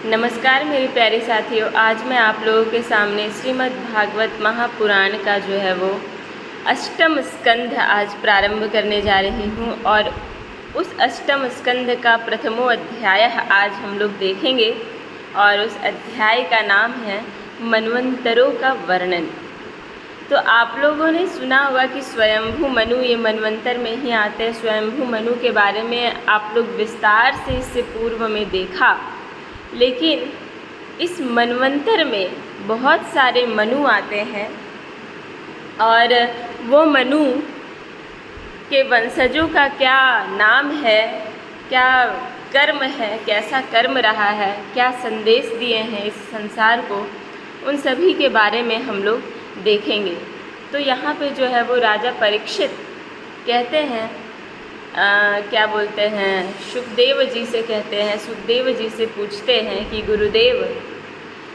नमस्कार मेरे प्यारे साथियों, आज मैं आप लोगों के सामने श्रीमद् भागवत महापुराण का जो है वो अष्टम स्कंध आज प्रारंभ करने जा रही हूँ। और उस अष्टम स्कंध का प्रथमो अध्याय आज हम लोग देखेंगे और उस अध्याय का नाम है मनवंतरों का वर्णन। तो आप लोगों ने सुना होगा कि स्वयंभू मनु ये मनवंतर में ही आते हैं। स्वयंभू मनु के बारे में आप लोग विस्तार से इससे पूर्व में देखा, लेकिन इस मनवंतर में बहुत सारे मनु आते हैं और वो मनु के वंशजों का क्या नाम है, क्या कर्म है, कैसा कर्म रहा है, क्या संदेश दिए हैं इस संसार को, उन सभी के बारे में हम लोग देखेंगे। तो यहाँ पे जो है वो राजा परीक्षित कहते हैं क्या बोलते हैं, सुखदेव जी से कहते हैं, सुखदेव जी से पूछते हैं कि गुरुदेव,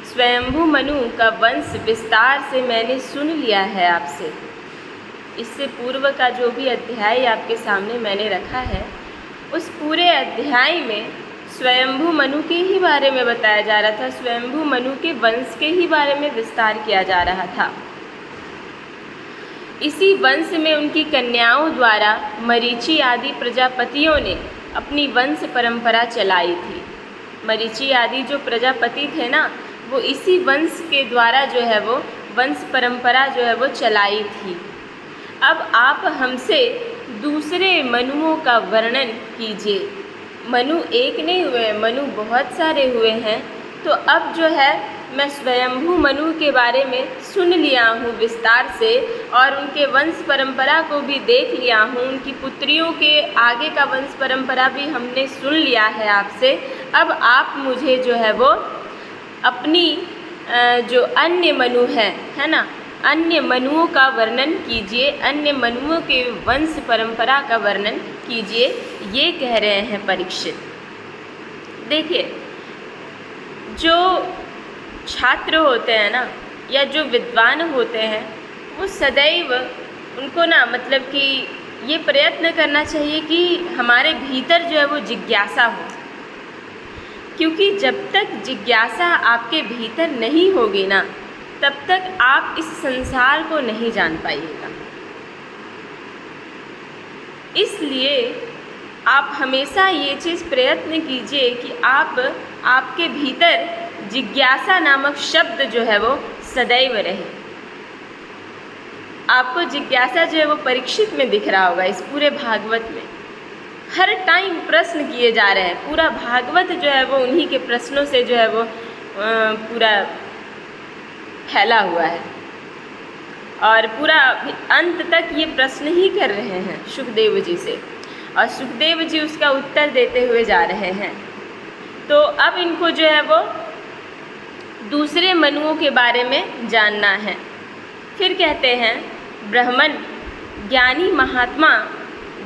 स्वयंभू मनु का वंश विस्तार से मैंने सुन लिया है आपसे। इससे पूर्व का जो भी अध्याय आपके सामने मैंने रखा है, उस पूरे अध्याय में स्वयंभू मनु के ही बारे में बताया जा रहा था, स्वयंभू मनु के वंश के ही बारे में विस्तार किया जा रहा था। इसी वंश में उनकी कन्याओं द्वारा मरीचि आदि प्रजापतियों ने अपनी वंश परंपरा चलाई थी। मरीचि आदि जो प्रजापति थे ना, वो इसी वंश के द्वारा जो है वो वंश परंपरा जो है वो चलाई थी। अब आप हमसे दूसरे मनुओं का वर्णन कीजिए। मनु एक नहीं हुए, मनु बहुत सारे हुए हैं। तो अब जो है मैं स्वयंभू मनु के बारे में सुन लिया हूँ विस्तार से, और उनके वंश परंपरा को भी देख लिया हूँ, उनकी पुत्रियों के आगे का वंश परंपरा भी हमने सुन लिया है आपसे। अब आप मुझे जो है वो अपनी जो अन्य मनु है ना, अन्य मनुओं का वर्णन कीजिए, अन्य मनुओं के वंश परंपरा का वर्णन कीजिए, ये कह रहे हैं परीक्षित। देखिए, जो छात्र होते हैं ना, या जो विद्वान होते हैं, वो सदैव उनको ना मतलब कि ये प्रयत्न करना चाहिए कि हमारे भीतर जो है वो जिज्ञासा हो, क्योंकि जब तक जिज्ञासा आपके भीतर नहीं होगी ना, तब तक आप इस संसार को नहीं जान पाइएगा। इसलिए आप हमेशा ये चीज़ प्रयत्न कीजिए कि आपके भीतर जिज्ञासा नामक शब्द जो है वो सदैव रहे। आपको जिज्ञासा जो है वो परीक्षित में दिख रहा होगा। इस पूरे भागवत में हर टाइम प्रश्न किए जा रहे हैं। पूरा भागवत जो है वो उन्हीं के प्रश्नों से जो है वो पूरा फैला हुआ है, और पूरा अंत तक ये प्रश्न ही कर रहे हैं सुखदेव जी से, और सुखदेव जी उसका उत्तर देते हुए जा रहे हैं। तो अब इनको जो है वो दूसरे मनुओं के बारे में जानना है। फिर कहते हैं, ब्राह्मण ज्ञानी महात्मा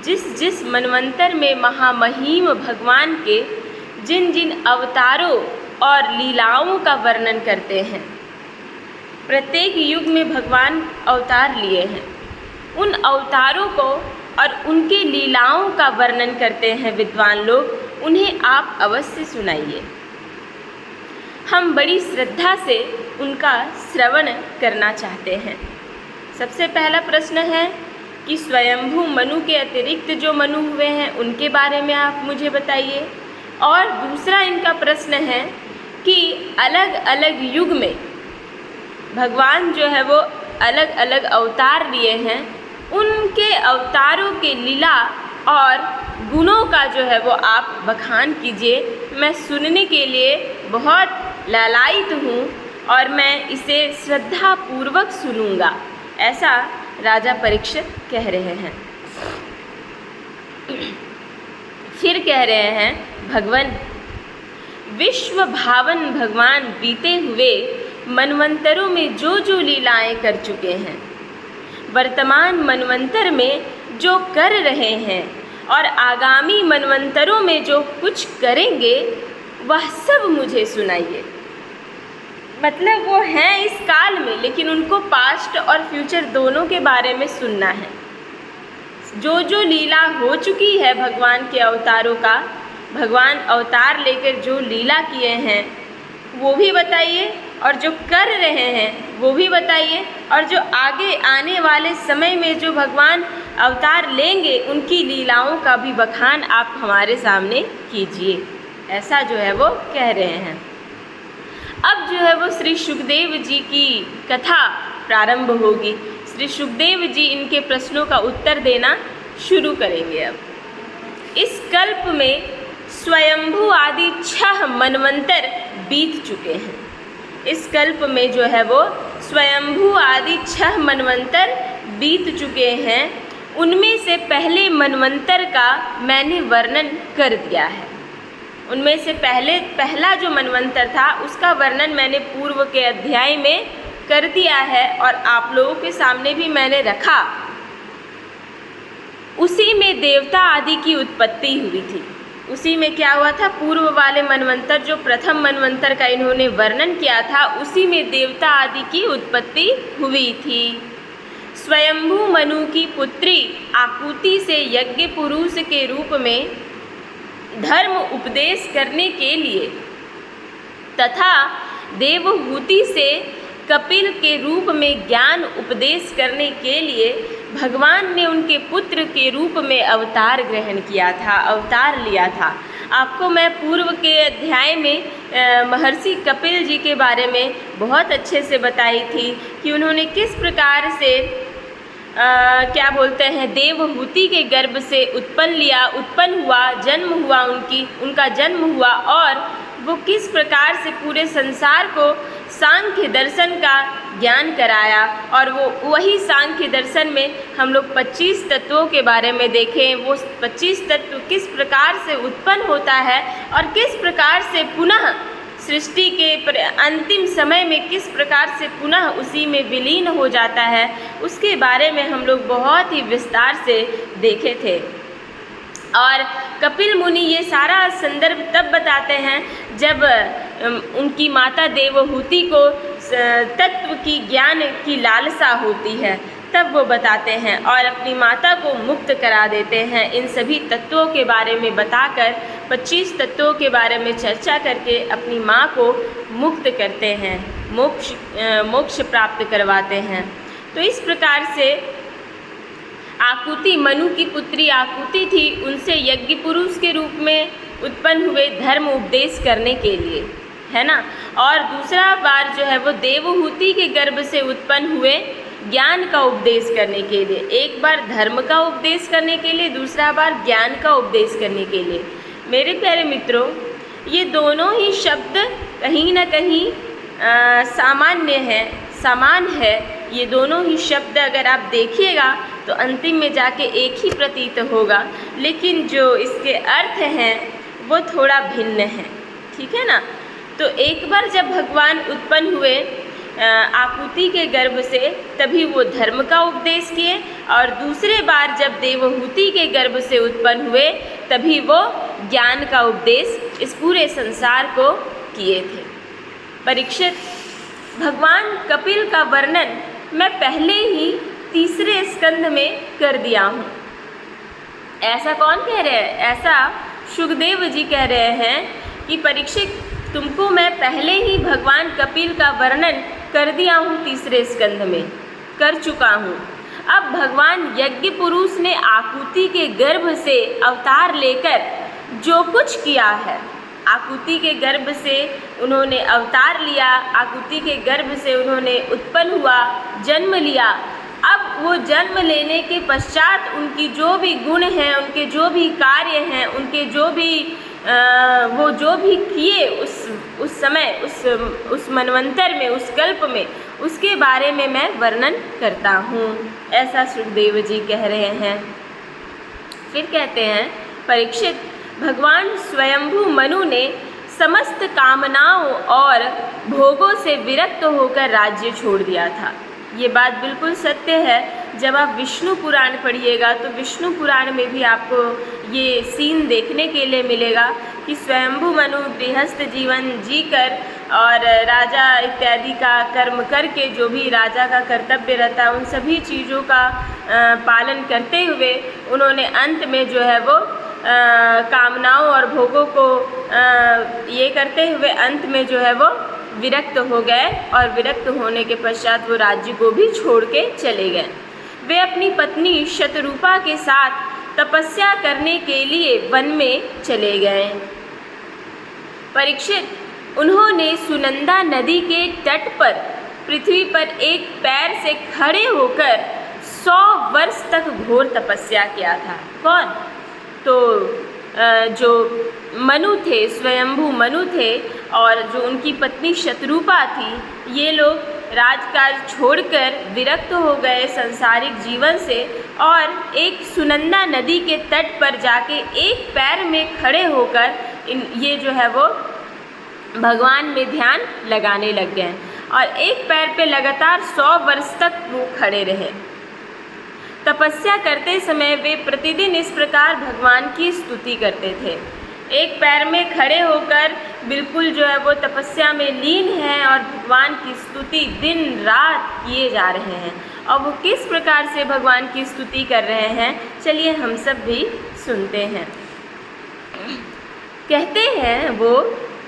जिस जिस मनवंतर में महामहिम भगवान के जिन जिन अवतारों और लीलाओं का वर्णन करते हैं, प्रत्येक युग में भगवान अवतार लिए हैं, उन अवतारों को और उनके लीलाओं का वर्णन करते हैं विद्वान लोग, उन्हें आप अवश्य सुनाइए। हम बड़ी श्रद्धा से उनका श्रवण करना चाहते हैं। सबसे पहला प्रश्न है कि स्वयंभू मनु के अतिरिक्त जो मनु हुए हैं उनके बारे में आप मुझे बताइए। और दूसरा इनका प्रश्न है कि अलग अलग युग में भगवान जो है वो अलग अलग अवतार लिए हैं, उनके अवतारों के लीला और गुणों का जो है वो आप बखान कीजिए। मैं सुनने के लिए बहुत लालायित हूँ और मैं इसे श्रद्धापूर्वक सुनूंगा, ऐसा राजा परीक्षित कह रहे हैं। फिर कह रहे हैं, भगवान विश्व भावन भगवान बीते हुए मनवंतरों में जो जो लीलाएं कर चुके हैं, वर्तमान मनवंतर में जो कर रहे हैं, और आगामी मनवंतरों में जो कुछ करेंगे, वह सब मुझे सुनाइए। मतलब वो हैं इस काल में, लेकिन उनको पास्ट और फ्यूचर दोनों के बारे में सुनना है। जो जो लीला हो चुकी है भगवान के अवतारों का, भगवान अवतार लेकर जो लीला किए हैं, वो भी बताइए, और जो कर रहे हैं वो भी बताइए, और जो आगे आने वाले समय में जो भगवान अवतार लेंगे उनकी लीलाओं का भी बखान आप हमारे सामने कीजिए। ऐसा जो है वो कह रहे हैं। अब जो है वो श्री सुखदेव जी की कथा प्रारंभ होगी। श्री सुखदेव जी इनके प्रश्नों का उत्तर देना शुरू करेंगे। अब इस कल्प में स्वयंभू आदि 6 मनवंतर बीत चुके हैं। इस कल्प में जो है वो स्वयंभू आदि 6 मनवंतर बीत चुके हैं। उनमें से पहले मनवंतर का मैंने वर्णन कर दिया है। उनमें से पहला जो मनवंतर था उसका वर्णन मैंने पूर्व के अध्याय में कर दिया है और आप लोगों के सामने भी मैंने रखा। उसी में देवता आदि की उत्पत्ति हुई थी। उसी में क्या हुआ था, पूर्व वाले मनवंतर जो प्रथम मनवंतर का इन्होंने वर्णन किया था, उसी में देवता आदि की उत्पत्ति हुई थी। स्वयंभू मनु की पुत्री आकुति से यज्ञ पुरुष के रूप में धर्म उपदेश करने के लिए तथा देवहूति से कपिल के रूप में ज्ञान उपदेश करने के लिए भगवान ने उनके पुत्र के रूप में अवतार ग्रहण किया था, अवतार लिया था। आपको मैं पूर्व के अध्याय में महर्षि कपिल जी के बारे में बहुत अच्छे से बताई थी कि उन्होंने किस प्रकार से क्या बोलते हैं, देवहूति के गर्भ से उत्पन्न हुआ, जन्म हुआ, उनका जन्म हुआ और वो किस प्रकार से पूरे संसार को सांख्य दर्शन का ज्ञान कराया। और वो वही सांख्य दर्शन में हम लोग 25 तत्वों के बारे में देखें। वो 25 तत्व किस प्रकार से उत्पन्न होता है और किस प्रकार से पुनः सृष्टि के अंतिम समय में किस प्रकार से पुनः उसी में विलीन हो जाता है, उसके बारे में हम लोग बहुत ही विस्तार से देखे थे। और कपिल मुनि ये सारा संदर्भ तब बताते हैं जब उनकी माता देवहूति को तत्व की ज्ञान की लालसा होती है, तब वो बताते हैं और अपनी माता को मुक्त करा देते हैं। इन सभी तत्वों के बारे में बताकर 25 तत्वों के बारे में चर्चा करके अपनी माँ को मुक्त करते हैं, मोक्ष प्राप्त करवाते हैं। तो इस प्रकार से आकुति, मनु की पुत्री आकुति थी, उनसे यज्ञ पुरुष के रूप में उत्पन्न हुए धर्म उपदेश करने के लिए, है ना। और दूसरा बार जो है वो देवहूति के गर्भ से उत्पन्न हुए ज्ञान का उपदेश करने के लिए। एक बार धर्म का उपदेश करने के लिए, दूसरा बार ज्ञान का उपदेश करने के लिए। मेरे प्यारे मित्रों, ये दोनों ही शब्द कहीं ना कहीं सामान्य है, समान है। ये दोनों ही शब्द अगर आप देखिएगा तो अंतिम में जाके एक ही प्रतीत होगा, लेकिन जो इसके अर्थ हैं वो थोड़ा भिन्न है, ठीक है ना। तो एक बार जब भगवान उत्पन्न हुए आकुति के गर्भ से, तभी वो धर्म का उपदेश किए, और दूसरे बार जब देवहूति के गर्भ से उत्पन्न हुए तभी वो ज्ञान का उपदेश इस पूरे संसार को किए थे। परीक्षित, भगवान कपिल का वर्णन मैं पहले ही 3 स्कंध में कर दिया हूँ। ऐसा कौन कह रहे हैं? ऐसा सुखदेव जी कह रहे हैं कि परीक्षित, तुमको मैं पहले ही भगवान कपिल का वर्णन कर दिया हूँ, 3 स्कंध में कर चुका हूँ। अब भगवान यज्ञ पुरुष ने आकुति के गर्भ से अवतार लेकर जो कुछ किया है, आकुति के गर्भ से उन्होंने अवतार लिया, आकुति के गर्भ से उन्होंने उत्पन्न हुआ, जन्म लिया। अब वो जन्म लेने के पश्चात उनकी जो भी गुण हैं, उनके जो भी कार्य हैं, उनके जो भी वो जो भी किए उस समय, उस मनवंतर में, उस कल्प में, उसके बारे में मैं वर्णन करता हूँ। ऐसा सुखदेव जी कह रहे हैं। फिर कहते हैं, परीक्षित, भगवान स्वयंभू मनु ने समस्त कामनाओं और भोगों से विरक्त होकर राज्य छोड़ दिया था। ये बात बिल्कुल सत्य है। जब आप विष्णु पुराण पढ़िएगा तो विष्णु पुराण में भी आपको ये सीन देखने के लिए मिलेगा कि स्वयंभू मनु गृहस्थ जीवन जीकर और राजा इत्यादि का कर्म करके, जो भी राजा का कर्तव्य रहता है, उन सभी चीज़ों का पालन करते हुए उन्होंने अंत में जो है वो कामनाओं और भोगों को ये करते हुए अंत में जो है वो विरक्त हो गए और विरक्त होने के पश्चात वो राज्य को भी छोड़ के चले गए। वे अपनी पत्नी शतरूपा के साथ तपस्या करने के लिए वन में चले गए। परीक्षित, उन्होंने सुनंदा नदी के तट पर पृथ्वी पर एक पैर से खड़े होकर 100 वर्ष तक घोर तपस्या किया था। कौन? तो जो मनु थे, स्वयंभू मनु थे, और जो उनकी पत्नी शतरूपा थी, ये लोग राजकाज छोड़कर विरक्त हो गए संसारिक जीवन से और एक सुनंदा नदी के तट पर जाके एक पैर में खड़े होकर ये जो है वो भगवान में ध्यान लगाने लग गए और एक पैर पे लगातार 100 वर्ष तक वो खड़े रहे। तपस्या करते समय वे प्रतिदिन इस प्रकार भगवान की स्तुति करते थे। एक पैर में खड़े होकर बिल्कुल जो है वो तपस्या में लीन हैं और भगवान की स्तुति दिन रात किए जा रहे हैं। और वो किस प्रकार से भगवान की स्तुति कर रहे हैं, चलिए हम सब भी सुनते हैं। कहते हैं वो,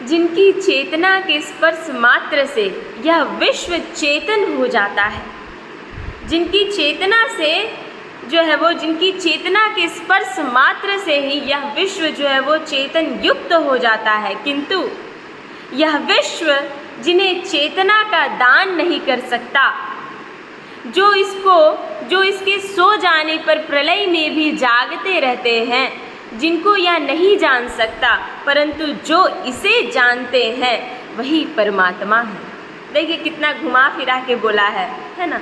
जिनकी चेतना के स्पर्श मात्र से यह विश्व चेतन हो जाता है। जिनकी चेतना से जो है वो, जिनकी चेतना के स्पर्श मात्र से ही यह विश्व जो है वो चेतन युक्त हो जाता है, किंतु यह विश्व जिन्हें चेतना का दान नहीं कर सकता, जो इसके सो जाने पर प्रलय में भी जागते रहते हैं, जिनको यह नहीं जान सकता, परंतु जो इसे जानते हैं वही परमात्मा है। देखिए कितना घुमा फिरा के बोला है ना।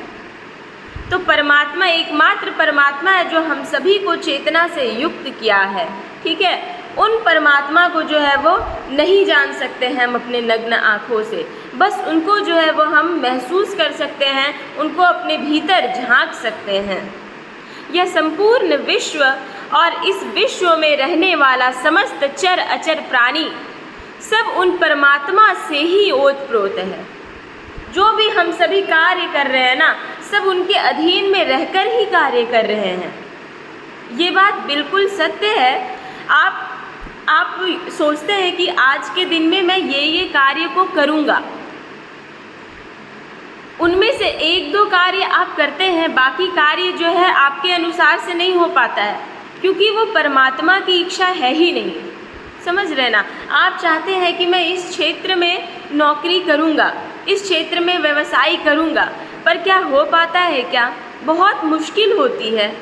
तो परमात्मा एकमात्र परमात्मा है जो हम सभी को चेतना से युक्त किया है। ठीक है, उन परमात्मा को जो है वो नहीं जान सकते हैं हम अपने नग्न आँखों से, बस उनको जो है वो हम महसूस कर सकते हैं, उनको अपने भीतर झांक सकते हैं। यह संपूर्ण विश्व और इस विश्व में रहने वाला समस्त चर अचर प्राणी सब उन परमात्मा से ही ओतप्रोत है। जो भी हम सभी कार्य कर रहे हैं ना, सब उनके अधीन में रहकर ही कार्य कर रहे हैं। ये बात बिल्कुल सत्य है। आप सोचते हैं कि आज के दिन में मैं ये कार्य को करूँगा, उनमें से 1-2 कार्य आप करते हैं, बाकी कार्य जो है आपके अनुसार से नहीं हो पाता है, क्योंकि वो परमात्मा की इच्छा है ही नहीं। समझ रहे ना। आप चाहते हैं कि मैं इस क्षेत्र में नौकरी करूँगा, इस क्षेत्र में व्यवसाय करूँगा, पर क्या हो पाता है क्या? बहुत मुश्किल होती है।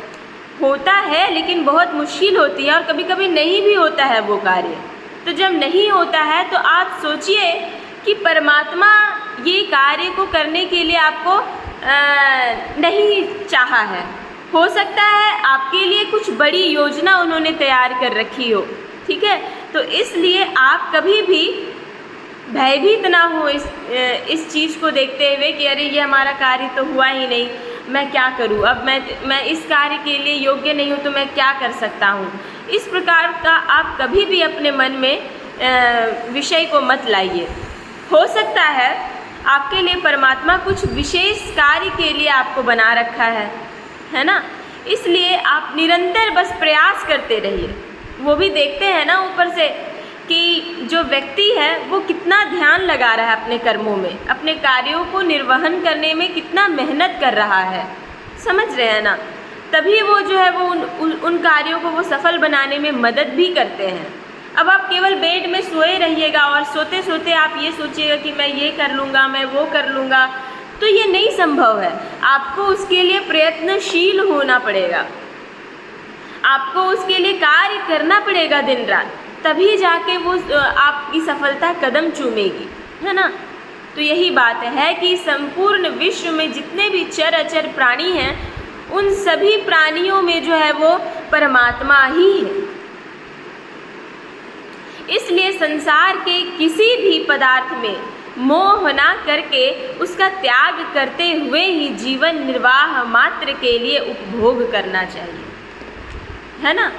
होता है लेकिन बहुत मुश्किल होती है और कभी कभी नहीं भी होता है वो कार्य। तो जब नहीं होता है तो आप सोचिए कि परमात्मा ये कार्य को करने के लिए आपको नहीं चाहा है। हो सकता है आपके लिए कुछ बड़ी योजना उन्होंने तैयार कर रखी हो। ठीक है, तो इसलिए आप कभी भी भयभीत ना हो इस चीज़ को देखते हुए कि अरे ये हमारा कार्य तो हुआ ही नहीं, मैं क्या करूं, अब मैं इस कार्य के लिए योग्य नहीं हूं तो मैं क्या कर सकता हूं। इस प्रकार का आप कभी भी अपने मन में विषय को मत लाइए। हो सकता है आपके लिए परमात्मा कुछ विशेष कार्य के लिए आपको बना रखा है ना। इसलिए आप निरंतर बस प्रयास करते रहिए। वो भी देखते हैं ना ऊपर से कि जो व्यक्ति है वो कितना ध्यान लगा रहा है अपने कर्मों में, अपने कार्यों को निर्वहन करने में कितना मेहनत कर रहा है। समझ रहे हैं ना। तभी वो जो है वो उन कार्यों को वो सफल बनाने में मदद भी करते हैं। अब आप केवल बेड में सोए रहिएगा और सोते सोते आप ये सोचिएगा कि मैं ये कर लूँगा, मैं वो कर लूँगा, तो ये नहीं संभव है। आपको उसके लिए प्रयत्नशील होना पड़ेगा, आपको उसके लिए कार्य करना पड़ेगा दिन रात, तभी जाके वो आपकी सफलता कदम चूमेगी, है ना। तो यही बात है कि संपूर्ण विश्व में जितने भी चर अचर प्राणी हैं उन सभी प्राणियों में जो है वो परमात्मा ही है। इसलिए संसार के किसी भी पदार्थ में मोह ना करके उसका त्याग करते हुए ही जीवन निर्वाह मात्र के लिए उपभोग करना चाहिए, है ना।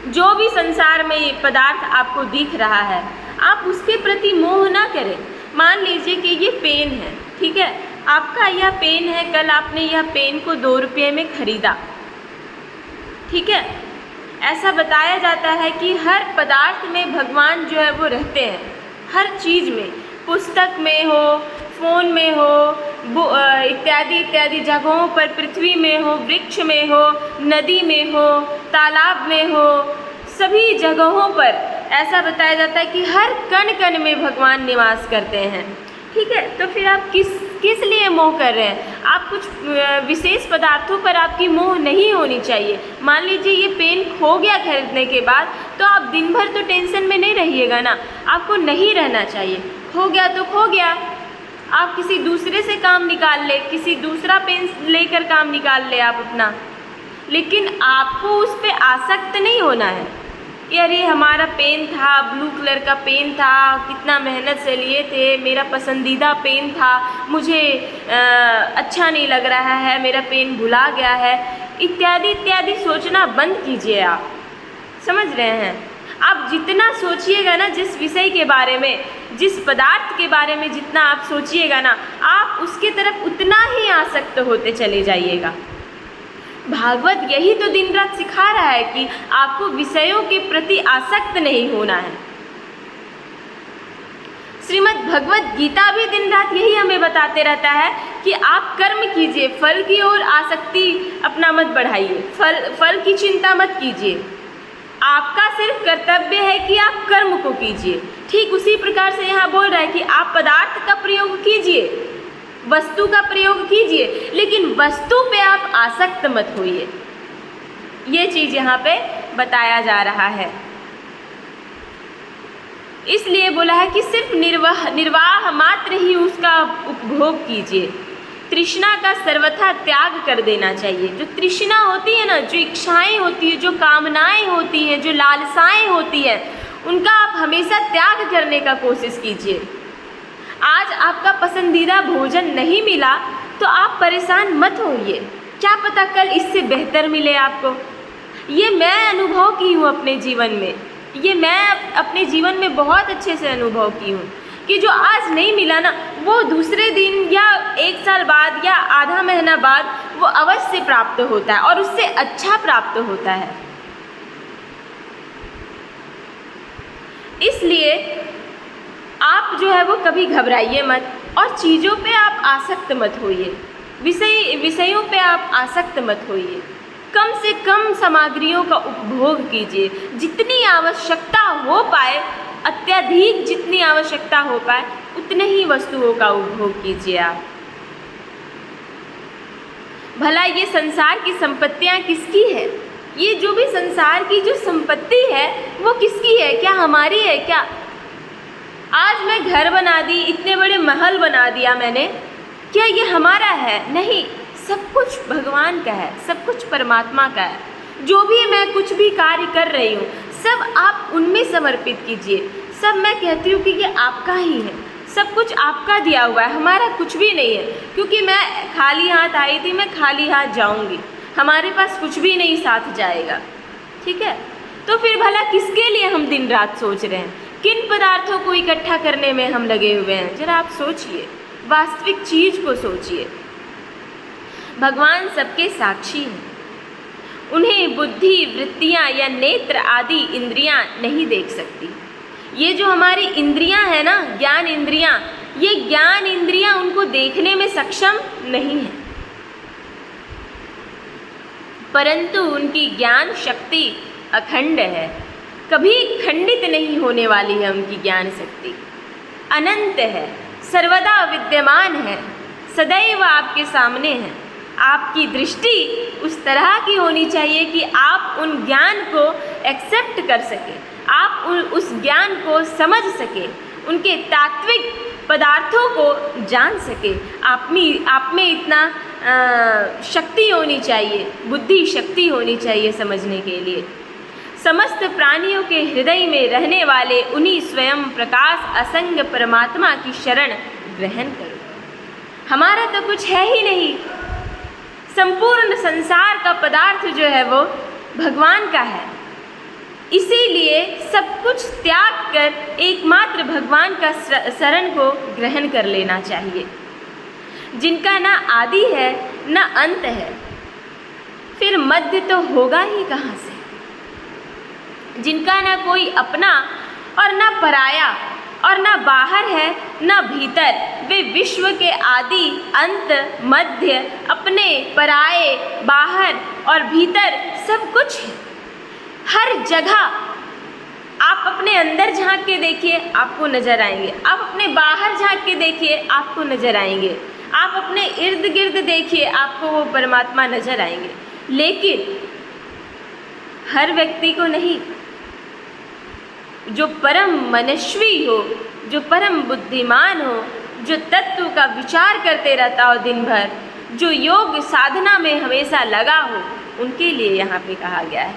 जो भी संसार में ये पदार्थ आपको दिख रहा है आप उसके प्रति मोह ना करें। मान लीजिए कि ये पेन है, ठीक है, आपका यह पेन है, कल आपने यह पेन को 2 रुपये में ख़रीदा, ठीक है। ऐसा बताया जाता है कि हर पदार्थ में भगवान जो है वो रहते हैं, हर चीज़ में, पुस्तक में हो, फ़ोन में हो, इत्यादि इत्यादि जगहों पर, पृथ्वी में हो, वृक्ष में हो, नदी में हो, तालाब में हो, सभी जगहों पर ऐसा बताया जाता है कि हर कण कण में भगवान निवास करते हैं। ठीक है, तो फिर आप किस लिए मोह कर रहे हैं? आप कुछ विशेष पदार्थों पर आपकी मोह नहीं होनी चाहिए। मान लीजिए ये पेन खो गया खरीदने के बाद, तो आप दिन भर तो टेंशन में नहीं रहिएगा ना, आपको नहीं रहना चाहिए। खो गया तो खो गया, आप किसी दूसरे से काम निकाल ले, किसी दूसरा पेन लेकर काम निकाल ले आप अपना, लेकिन आपको उस पर आसक्त नहीं होना है कि अरे हमारा पेन था, ब्लू कलर का पेन था, कितना मेहनत से लिए थे, मेरा पसंदीदा पेन था, मुझे अच्छा नहीं लग रहा है, मेरा पेन भुला गया है, इत्यादि इत्यादि सोचना बंद कीजिए। आप समझ रहे हैं? आप जितना सोचिएगा ना जिस विषय के बारे में, जिस पदार्थ के बारे में जितना आप सोचिएगा ना, आप उसके तरफ उतना ही आसक्त होते चले जाइएगा। भागवत यही तो दिन रात सिखा रहा है कि आपको विषयों के प्रति आसक्त नहीं होना है। श्रीमद् भगवत गीता भी दिन रात यही हमें बताते रहता है कि आप कर्म कीजिए, फल की ओर आसक्ति अपना मत बढ़ाइए, फल की चिंता मत कीजिए। आपका सिर्फ कर्तव्य है कि आप कर्म को कीजिए। ठीक उसी प्रकार से यहाँ बोल रहा है कि आप पदार्थ का प्रयोग कीजिए, वस्तु का प्रयोग कीजिए, लेकिन वस्तु पे आप आसक्त मत होइए। ये चीज़ यहाँ पे बताया जा रहा है। इसलिए बोला है कि सिर्फ निर्वाह मात्र ही उसका उपभोग कीजिए। तृष्णा का सर्वथा त्याग कर देना चाहिए। जो तृष्णा होती है ना, जो इच्छाएं होती है, जो कामनाएं होती हैं, जो लालसाएं होती हैं, उनका आप हमेशा त्याग करने का कोशिश कीजिए। आज आपका पसंदीदा भोजन नहीं मिला तो आप परेशान मत होइए, क्या पता कल इससे बेहतर मिले आपको। ये मैं अनुभव की हूँ अपने जीवन में, ये मैं अपने जीवन में बहुत अच्छे से अनुभव की हूँ कि जो आज नहीं मिला ना, वो दूसरे दिन या एक साल बाद या आधा महीना बाद वो अवश्य प्राप्त होता है और उससे अच्छा प्राप्त होता है। इसलिए आप जो है वो कभी घबराइए मत और चीज़ों पे आप आसक्त मत होइए, विषयों पे आप आसक्त मत होइए। कम से कम सामग्रियों का उपभोग कीजिए, जितनी आवश्यकता हो पाए, अत्यधिक जितनी आवश्यकता हो पाए उतने ही वस्तुओं का उपभोग कीजिए आप। भला ये संसार की संपत्तियाँ किसकी है? ये जो भी संसार की जो संपत्ति है वो किसकी है? क्या हमारी है क्या? आज मैं घर बना दी, इतने बड़े महल बना दिया मैंने, क्या ये हमारा है? नहीं, सब कुछ भगवान का है, सब कुछ परमात्मा का है। जो भी मैं कुछ भी कार्य कर रही हूँ सब आप उनमें समर्पित कीजिए। सब मैं कहती हूँ कि ये आपका ही है, सब कुछ आपका दिया हुआ है, हमारा कुछ भी नहीं है। क्योंकि मैं खाली हाथ आई थी, मैं खाली हाथ जाऊँगी, हमारे पास कुछ भी नहीं साथ जाएगा। ठीक है, तो फिर भला किसके लिए हम दिन रात सोच रहे हैं? किन पदार्थों को इकट्ठा करने में हम लगे हुए हैं? जरा आप सोचिए, वास्तविक चीज़ को सोचिए। भगवान सबके साक्षी हैं, उन्हें बुद्धि, वृत्तियाँ या नेत्र आदि इंद्रियाँ नहीं देख सकती। ये जो हमारी इंद्रियाँ हैं ना, ज्ञान इंद्रियाँ, ये ज्ञान इंद्रियाँ उनको देखने में सक्षम नहीं है, परंतु उनकी ज्ञान शक्ति अखंड है, कभी खंडित नहीं होने वाली है। उनकी ज्ञान शक्ति अनंत है, सर्वदा विद्यमान है, सदैव आपके सामने है। आपकी दृष्टि उस तरह की होनी चाहिए कि आप उन ज्ञान को एक्सेप्ट कर सकें, आप उस ज्ञान को समझ सकें, उनके तात्विक पदार्थों को जान सकें। आप में इतना शक्ति होनी चाहिए, बुद्धि शक्ति होनी चाहिए समझने के लिए। समस्त प्राणियों के हृदय में रहने वाले उन्हीं स्वयं प्रकाश असंग परमात्मा की शरण ग्रहण करो। हमारा तो कुछ है ही नहीं, संपूर्ण संसार का पदार्थ जो है वो भगवान का है। इसीलिए सब कुछ त्याग कर एकमात्र भगवान का शरण को ग्रहण कर लेना चाहिए, जिनका ना आदि है ना अंत है। फिर मध्य तो होगा ही कहाँ से? जिनका ना कोई अपना और ना पराया और ना बाहर है ना भीतर, वे विश्व के आदि अंत मध्य, अपने पराए बाहर और भीतर सब कुछ है। हर जगह आप अपने अंदर झांक के देखिए, आपको नजर आएंगे। आप अपने बाहर झांक के देखिए, आपको नजर आएंगे। आप अपने इर्द गिर्द देखिए, आपको वो परमात्मा नजर आएंगे। लेकिन हर व्यक्ति को नहीं। जो परम मनस्वी हो, जो परम बुद्धिमान हो, जो तत्व का विचार करते रहता हो दिन भर, जो योग साधना में हमेशा लगा हो, उनके लिए यहाँ पे कहा गया है।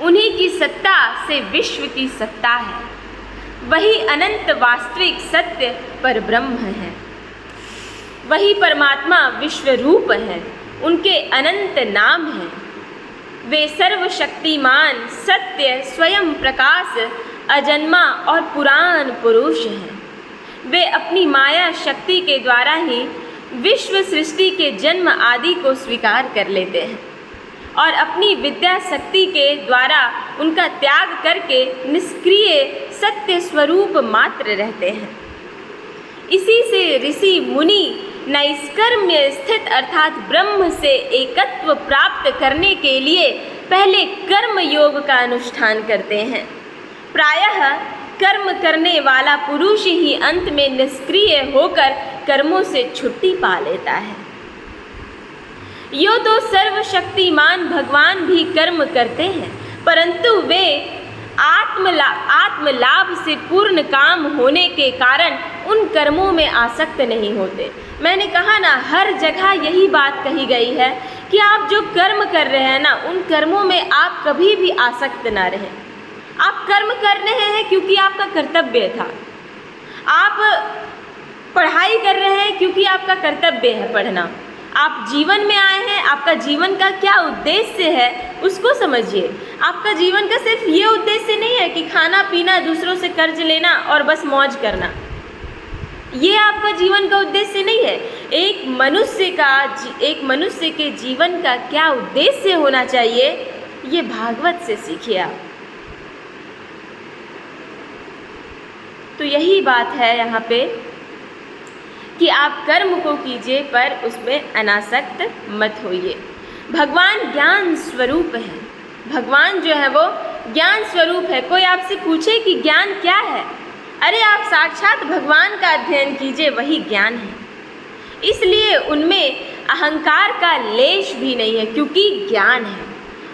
उन्हीं की सत्ता से विश्व की सत्ता है। वही अनंत वास्तविक सत्य पर ब्रह्म है। वही परमात्मा विश्व रूप है। उनके अनंत नाम हैं। वे सर्वशक्तिमान सत्य स्वयं प्रकाश अजन्मा और पुराण पुरुष हैं। वे अपनी माया शक्ति के द्वारा ही विश्व सृष्टि के जन्म आदि को स्वीकार कर लेते हैं और अपनी विद्या शक्ति के द्वारा उनका त्याग करके निष्क्रिय सत्य स्वरूप मात्र रहते हैं। इसी से ऋषि मुनि नैष्कर्म्य स्थित अर्थात ब्रह्म से एकत्व प्राप्त करने के लिए पहले कर्म योग का अनुष्ठान करते हैं। प्रायः कर्म करने वाला पुरुष ही अंत में निष्क्रिय होकर कर्मों से छुट्टी पा लेता है। यो तो सर्वशक्तिमान भगवान भी कर्म करते हैं, परंतु वे आत्मलाभ से पूर्ण काम होने के कारण उन कर्मों में आसक्त नहीं होते। मैंने कहा ना, हर जगह यही बात कही गई है कि आप जो कर्म कर रहे हैं ना, उन कर्मों में आप कभी भी आसक्त ना रहें। आप कर्म कर रहे हैं क्योंकि आपका कर्तव्य था। आप पढ़ाई कर रहे हैं क्योंकि आपका कर्तव्य है पढ़ना। आप जीवन में आए हैं, आपका जीवन का क्या उद्देश्य है उसको समझिए। आपका जीवन का सिर्फ ये उद्देश्य नहीं है कि खाना पीना, दूसरों से कर्ज लेना और बस मौज करना। ये आपका जीवन का उद्देश्य नहीं है। एक मनुष्य के जीवन का क्या उद्देश्य होना चाहिए, ये भागवत से सीखिए आप। तो यही बात है यहाँ पे कि आप कर्म को कीजिए पर उसमें अनासक्त मत होइए। भगवान ज्ञान स्वरूप है। भगवान जो है वो ज्ञान स्वरूप है। कोई आपसे पूछे कि ज्ञान क्या है, अरे आप साक्षात भगवान का अध्ययन कीजिए, वही ज्ञान है। इसलिए उनमें अहंकार का लेश भी नहीं है, क्योंकि ज्ञान है।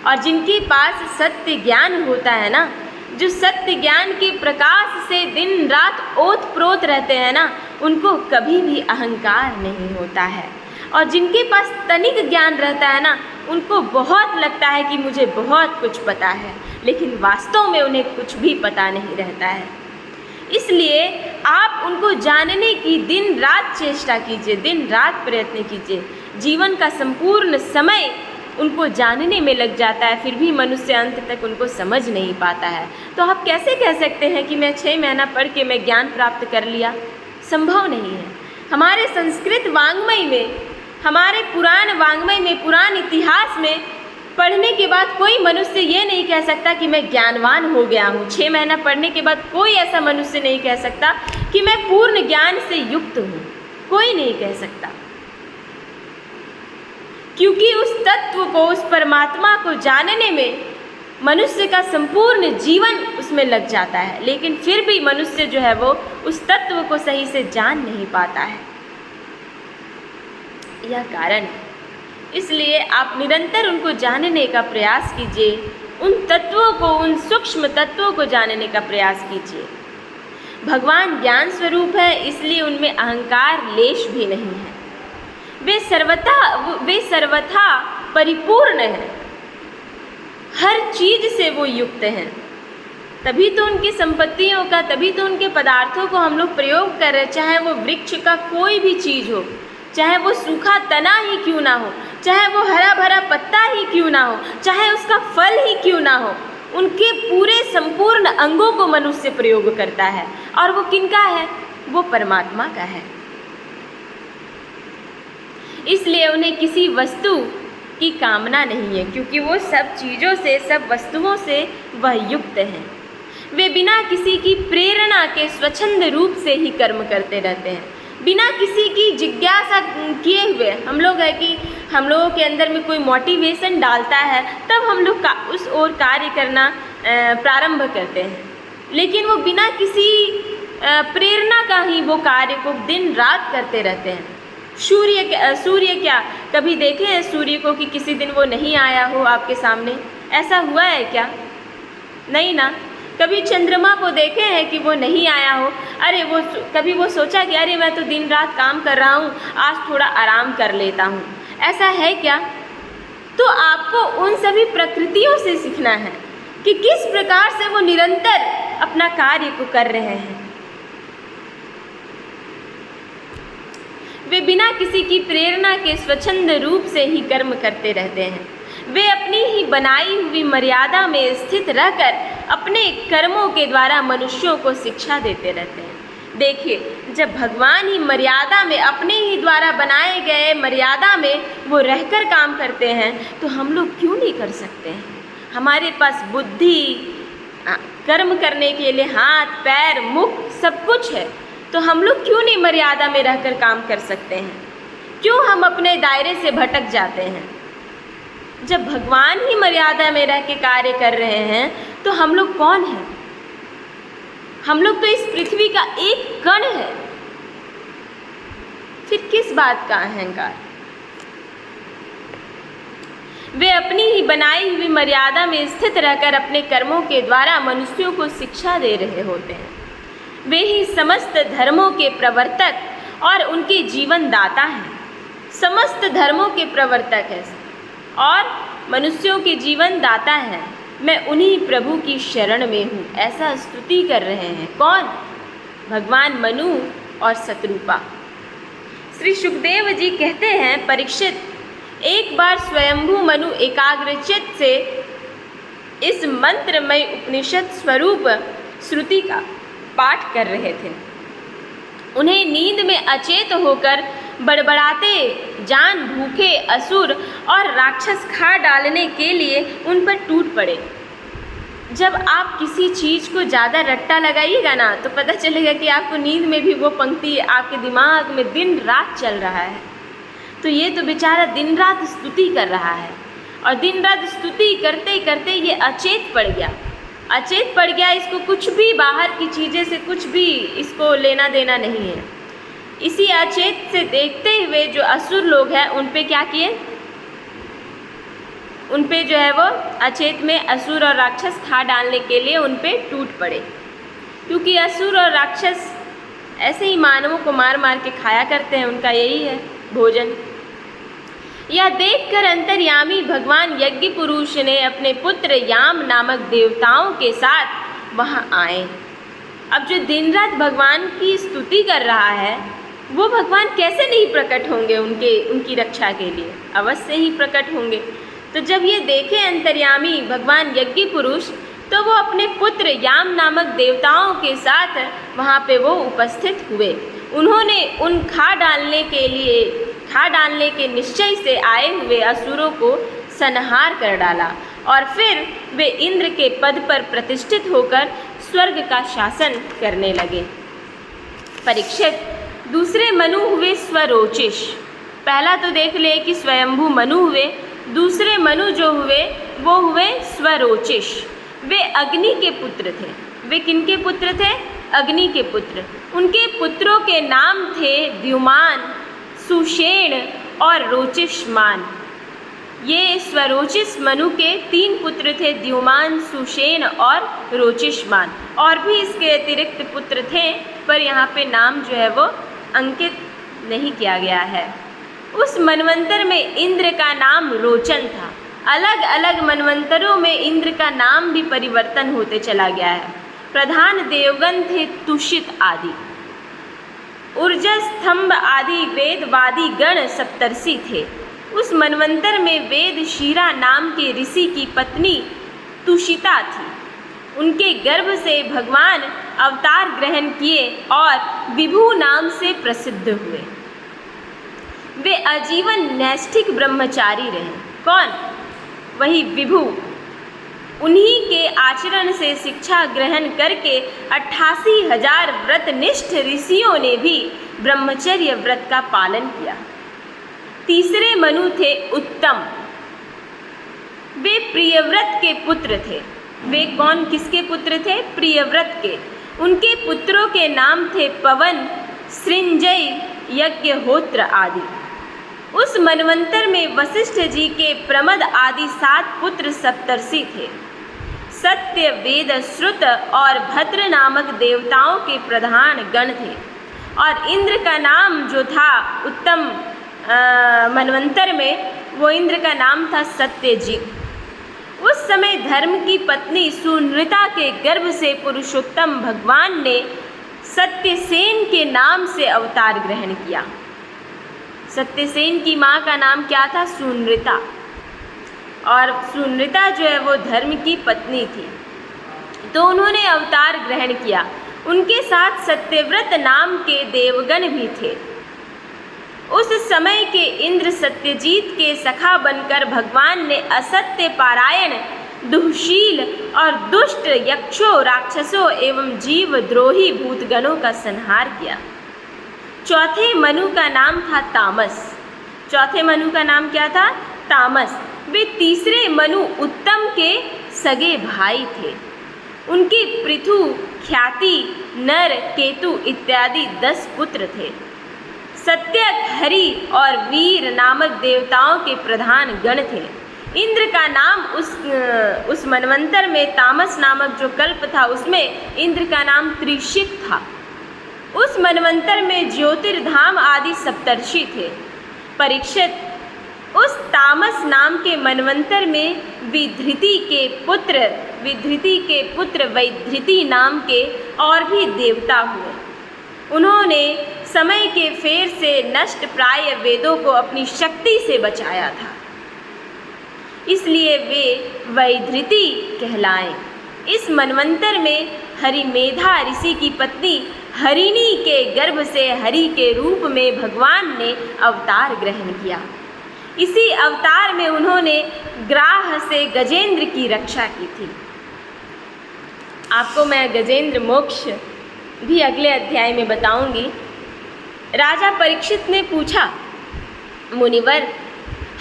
और जिनके पास सत्य ज्ञान होता है ना, जो सत्य ज्ञान के प्रकाश से दिन रात ओत-प्रोत रहते हैं ना, उनको कभी भी अहंकार नहीं होता है। और जिनके पास तनिक ज्ञान रहता है ना, उनको बहुत लगता है कि मुझे बहुत कुछ पता है, लेकिन वास्तव में उन्हें कुछ भी पता नहीं रहता है। इसलिए आप उनको जानने की दिन रात चेष्टा कीजिए, दिन रात प्रयत्न कीजिए। जीवन का संपूर्ण समय उनको जानने में लग जाता है, फिर भी मनुष्य अंत तक उनको समझ नहीं पाता है। तो आप कैसे कह सकते हैं कि मैं 6 महीना पढ़ के मैं ज्ञान प्राप्त कर लिया? संभव नहीं है। हमारे संस्कृत वाङ्मय में, हमारे पुराण वाङ्मय में, पुराण इतिहास में पढ़ने के बाद कोई मनुष्य ये नहीं कह सकता कि मैं ज्ञानवान हो गया हूँ। 6 महीना पढ़ने के बाद कोई ऐसा मनुष्य नहीं कह सकता कि मैं पूर्ण ज्ञान से युक्त हूँ। कोई नहीं कह सकता, क्योंकि उस तत्व को, उस परमात्मा को जानने में मनुष्य का संपूर्ण जीवन उसमें लग जाता है। लेकिन फिर भी मनुष्य जो है वो उस तत्व को सही से जान नहीं पाता है। यह कारण है। इसलिए आप निरंतर उनको जानने का प्रयास कीजिए, उन तत्वों को, उन सूक्ष्म तत्वों को जानने का प्रयास कीजिए। भगवान ज्ञान स्वरूप है, इसलिए उनमें अहंकार लेश भी नहीं है। वे सर्वथा परिपूर्ण हैं। हर चीज से वो युक्त हैं। तभी तो उनकी संपत्तियों का, तभी तो उनके पदार्थों को हम लोग प्रयोग कर रहे हैं। चाहे वो वृक्ष का कोई भी चीज़ हो, चाहे वो सूखा तना ही क्यों ना हो, चाहे वो हरा भरा पत्ता ही क्यों ना हो, चाहे उसका फल ही क्यों ना हो, उनके पूरे संपूर्ण अंगों को मनुष्य प्रयोग करता है। और वो किनका है? वो परमात्मा का है। इसलिए उन्हें किसी वस्तु की कामना नहीं है, क्योंकि वो सब चीज़ों से, सब वस्तुओं से वह युक्त हैं। वे बिना किसी की प्रेरणा के स्वच्छंद रूप से ही कर्म करते रहते हैं, बिना किसी की जिज्ञासा किए हुए। हम लोग है कि हम लोगों के अंदर में कोई मोटिवेशन डालता है, तब हम लोग उस ओर कार्य करना प्रारंभ करते हैं, लेकिन वो बिना किसी प्रेरणा का ही वो कार्य को दिन रात करते रहते हैं। सूर्य क्या कभी देखे हैं सूर्य को कि किसी दिन वो नहीं आया हो आपके सामने? ऐसा हुआ है क्या? नहीं ना। कभी चंद्रमा को देखे हैं कि वो नहीं आया हो? अरे वो कभी वो सोचा कि अरे मैं तो दिन रात काम कर रहा हूँ, आज थोड़ा आराम कर लेता हूँ? ऐसा है क्या? तो आपको उन सभी प्रकृतियों से सीखना है कि किस प्रकार से वो निरंतर अपना कार्य को कर रहे हैं। वे बिना किसी की प्रेरणा के स्वच्छंद रूप से ही कर्म करते रहते हैं। वे अपनी ही बनाई हुई मर्यादा में स्थित रहकर अपने कर्मों के द्वारा मनुष्यों को शिक्षा देते रहते हैं। देखिए, जब भगवान ही मर्यादा में, अपने ही द्वारा बनाए गए मर्यादा में वो रहकर काम करते हैं, तो हम लोग क्यों नहीं कर सकते हैं? हमारे पास बुद्धि, कर्म करने के लिए हाथ, पैर, मुख सब कुछ है, तो हम लोग क्यों नहीं मर्यादा में रहकर काम कर सकते हैं? क्यों हम अपने दायरे से भटक जाते हैं? जब भगवान ही मर्यादा में रह के कार्य कर रहे हैं, तो हम लोग कौन हैं? हम लोग तो इस पृथ्वी का एक कण है, फिर किस बात का अहंकार? वे अपनी ही बनाई हुई मर्यादा में स्थित रहकर अपने कर्मों के द्वारा मनुष्यों को शिक्षा दे रहे होते हैं। वे ही समस्त धर्मों के प्रवर्तक और उनके जीवन दाता हैं। समस्त धर्मों के प्रवर्तक हैं और मनुष्यों के जीवन दाता हैं। मैं उन्हीं प्रभु की शरण में हूँ, ऐसा स्तुति कर रहे हैं। कौन? भगवान मनु और शतरूपा। श्री सुखदेव जी कहते हैं, परीक्षित, एक बार स्वयंभू मनु एकाग्रचित से इस मंत्रमय उपनिषद स्वरूप श्रुति का पाठ कर रहे थे। उन्हें नींद में अचेत होकर बड़बड़ाते जान भूखे असुर और राक्षस खा डालने के लिए उन पर टूट पड़े। जब आप किसी चीज़ को ज़्यादा रट्टा लगाइएगा ना, तो पता चलेगा कि आपको नींद में भी वो पंक्ति आपके दिमाग में दिन रात चल रहा है। तो ये तो बेचारा दिन रात स्तुति कर रहा है, और दिन रात स्तुति करते करते ये अचेत पड़ गया। अचेत पड़ गया, इसको कुछ भी बाहर की चीज़ें से कुछ भी इसको लेना देना नहीं है। इसी अचेत से देखते हुए जो असुर लोग हैं, उन पे क्या किए? उन पे जो है वो अचेत में असुर और राक्षस खा डालने के लिए उन पे टूट पड़े, क्योंकि असुर और राक्षस ऐसे ही मानवों को मार मार के खाया करते हैं, उनका यही है भोजन। यह देखकर अंतर्यामी भगवान यज्ञ पुरुष ने अपने पुत्र याम नामक देवताओं के साथ वहां आए। अब जो दिन रात भगवान की स्तुति कर रहा है, वो भगवान कैसे नहीं प्रकट होंगे उनकी रक्षा के लिए? अवश्य ही प्रकट होंगे। तो जब ये देखे अंतर्यामी भगवान यज्ञ पुरुष, तो वो अपने पुत्र याम नामक देवताओं के साथ वहाँ पे वो उपस्थित हुए। उन्होंने उन खा डालने के निश्चय से आए हुए असुरों को संहार कर डाला, और फिर वे इंद्र के पद पर प्रतिष्ठित होकर स्वर्ग का शासन करने लगे। परीक्षित, दूसरे मनु हुए स्वरोचिष। पहला तो देख ले कि स्वयंभू मनु हुए, दूसरे मनु जो हुए वो हुए स्वरोचिष। वे अग्नि के पुत्र थे। वे किनके पुत्र थे? अग्नि के पुत्र। उनके पुत्रों के नाम थे द्युमान, सुषेण और रोचिषमान। ये स्वरोचिष मनु के 3 पुत्र थे, द्युमान, सुषेण और रोचिषमान। और भी इसके अतिरिक्त पुत्र थे, पर यहाँ पे नाम जो है वो अंकित नहीं किया गया है। उस मनवंतर में इंद्र का नाम रोचन था। अलग अलग मनवंतरों में इंद्र का नाम भी परिवर्तन होते चला गया है। प्रधान देवगण थे तुषित आदि। ऊर्जा स्तंभ आदि वेदवादी गण सप्तर्षि थे। उस मनवंतर में वेद शीरा नाम के ऋषि की पत्नी तुषिता थी। उनके गर्भ से भगवान अवतार ग्रहण किए और विभु नाम से प्रसिद्ध हुए। वे आजीवन नैष्ठिक ब्रह्मचारी रहे। कौन? वही विभु। उन्हीं के आचरण से शिक्षा ग्रहण करके 88,000 व्रतनिष्ठ ऋषियों ने भी ब्रह्मचर्य व्रत का पालन किया। तीसरे मनु थे उत्तम। वे प्रियव्रत के पुत्र थे। वे कौन, किसके पुत्र थे? प्रियव्रत के। उनके पुत्रों के नाम थे पवन, सृंजय, यज्ञहोत्र आदि। उस मनवंतर में वशिष्ठ जी के प्रमद आदि 7 पुत्र सप्तर्षि थे। सत्य, वेद, श्रुत और भद्र नामक देवताओं के प्रधान गण थे। और इंद्र का नाम जो था उत्तम मनवंतर में, वो इंद्र का नाम था सत्यजीत। उस समय धर्म की पत्नी सुनृता के गर्भ से पुरुषोत्तम भगवान ने सत्यसेन के नाम से अवतार ग्रहण किया। सत्यसेन की माँ का नाम क्या था? सुनृता। और सुनृता जो है वो धर्म की पत्नी थी, तो उन्होंने अवतार ग्रहण किया। उनके साथ सत्यव्रत नाम के देवगण भी थे। उस समय के इंद्र सत्यजीत के सखा बनकर भगवान ने असत्य पारायण, दुःशील और दुष्ट यक्षों, राक्षसों एवं जीवद्रोही भूतगणों का संहार किया। चौथे मनु का नाम था तामस। चौथे मनु का नाम क्या था? तामस। वे तीसरे मनु उत्तम के सगे भाई थे। उनके पृथु, ख्याति, नर, केतु इत्यादि 10 पुत्र थे। सत्यक, हरि और वीर नामक देवताओं के प्रधान गण थे। इंद्र का नाम उस मनवंतर में तामस नामक जो कल्प था उसमें इंद्र का नाम त्रिशिक था। उस मनवंतर में ज्योतिर्धाम आदि सप्तर्षि थे। परीक्षित, उस तामस नाम के मनवंतर में विधृति के पुत्र वैधृति नाम के और भी देवता हुए। उन्होंने समय के फेर से नष्ट प्राय वेदों को अपनी शक्ति से बचाया था, इसलिए वे वैधृति कहलाए। इस मनवंतर में हरिमेधा ऋषि की पत्नी हरिणी के गर्भ से हरि के रूप में भगवान ने अवतार ग्रहण किया। इसी अवतार में उन्होंने ग्राह से गजेंद्र की रक्षा की थी। आपको मैं गजेंद्र मोक्ष भी अगले अध्याय में बताऊंगी। राजा परीक्षित ने पूछा, मुनिवर,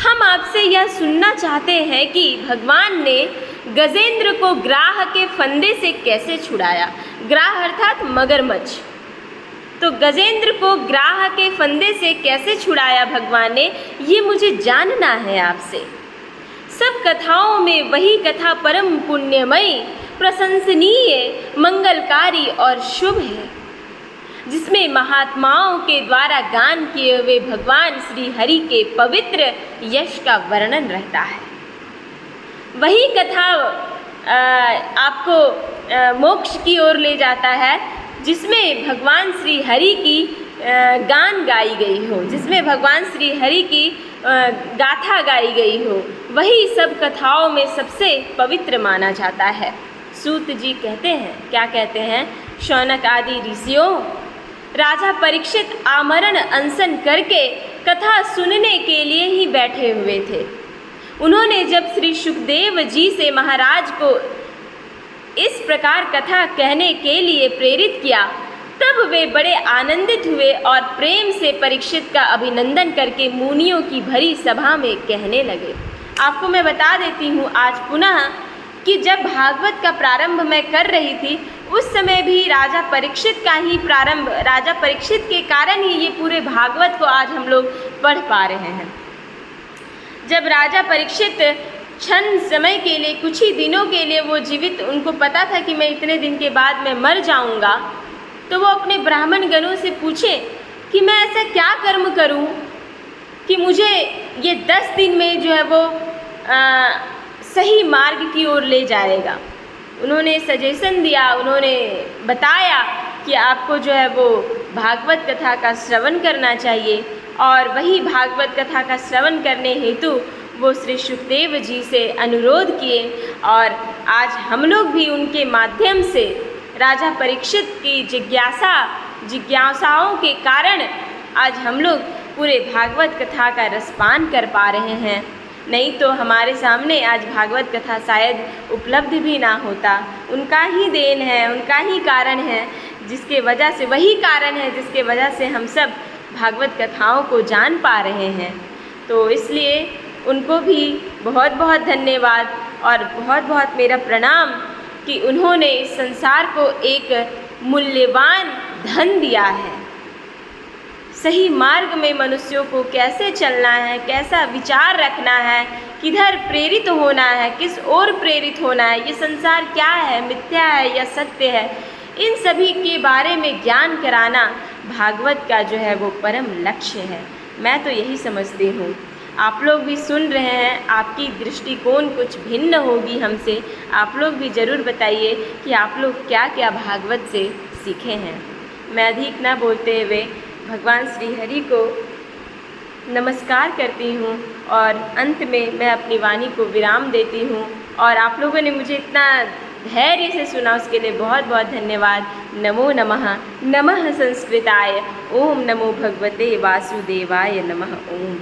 हम आपसे यह सुनना चाहते हैं कि भगवान ने गजेंद्र को ग्राह के फंदे से कैसे छुड़ाया। ग्राह अर्थात मगरमच्छ। तो गजेंद्र को ग्राह के फंदे से कैसे छुड़ाया भगवान ने, ये मुझे जानना है आपसे। सब कथाओं में वही कथा परम पुण्यमयी, प्रशंसनीय, मंगलकारी और शुभ है, जिसमें महात्माओं के द्वारा गान किए हुए भगवान श्री हरि के पवित्र यश का वर्णन रहता है। वही कथा आपको मोक्ष की ओर ले जाता है, जिसमें भगवान श्री हरि की गान गाई गई हो, जिसमें भगवान श्री हरि की गाथा गाई गई हो। वही सब कथाओं में सबसे पवित्र माना जाता है। सूत जी कहते हैं, क्या कहते हैं? शौनक आदि ऋषियों, राजा परीक्षित आमरण अनशन करके कथा सुनने के लिए ही बैठे हुए थे। उन्होंने जब श्री सुखदेव जी से महाराज को इस प्रकार कथा कहने के लिए प्रेरित किया, तब वे बड़े आनंदित हुए और प्रेम से परीक्षित का अभिनंदन करके मुनियों की भरी सभा में कहने लगे। आपको मैं बता देती हूँ आज पुनः कि जब भागवत का प्रारंभ मैं कर रही थी, उस समय भी राजा परीक्षित का ही प्रारंभ, राजा परीक्षित के कारण ही ये पूरे भागवत को आज हम लोग पढ़ पा रहे हैं। जब राजा परीक्षित क्षण समय के लिए, कुछ ही दिनों के लिए वो जीवित, उनको पता था कि मैं इतने दिन के बाद मैं मर जाऊंगा, तो वो अपने ब्राह्मण गणों से पूछे कि मैं ऐसा क्या कर्म करूं कि मुझे ये 10 दिन में जो है वो सही मार्ग की ओर ले जाएगा। उन्होंने सजेशन दिया, उन्होंने बताया कि आपको जो है वो भागवत कथा का श्रवण करना चाहिए। और वही भागवत कथा का श्रवण करने हेतु वो श्री सुखदेव जी से अनुरोध किए। और आज हम लोग भी उनके माध्यम से राजा परीक्षित की जिज्ञासाओं के कारण आज हम लोग पूरे भागवत कथा का रसपान कर पा रहे हैं। नहीं तो हमारे सामने आज भागवत कथा शायद उपलब्ध भी ना होता। उनका ही देन है, उनका ही कारण है, जिसके वजह से, वही कारण है जिसके वजह से हम सब भागवत कथाओं को जान पा रहे हैं। तो इसलिए उनको भी बहुत बहुत धन्यवाद और बहुत बहुत मेरा प्रणाम कि उन्होंने इस संसार को एक मूल्यवान धन दिया है। सही मार्ग में मनुष्यों को कैसे चलना है, कैसा विचार रखना है, किधर प्रेरित होना है, किस ओर प्रेरित होना है, ये संसार क्या है, मिथ्या है या सत्य है, इन सभी के बारे में ज्ञान कराना भागवत का जो है वो परम लक्ष्य है। मैं तो यही समझती हूँ। आप लोग भी सुन रहे हैं, आपकी दृष्टिकोण कुछ भिन्न होगी हमसे। आप लोग भी ज़रूर बताइए कि आप लोग क्या क्या भागवत से सीखे हैं। मैं अधिक ना बोलते हुए भगवान श्री हरि को नमस्कार करती हूँ और अंत में मैं अपनी वाणी को विराम देती हूँ। और आप लोगों ने मुझे इतना धैर्य से सुना, उसके लिए बहुत बहुत धन्यवाद। नमो नमः। नमः संस्कृताय। ओम नमो भगवते वासुदेवाय नमः। ओम।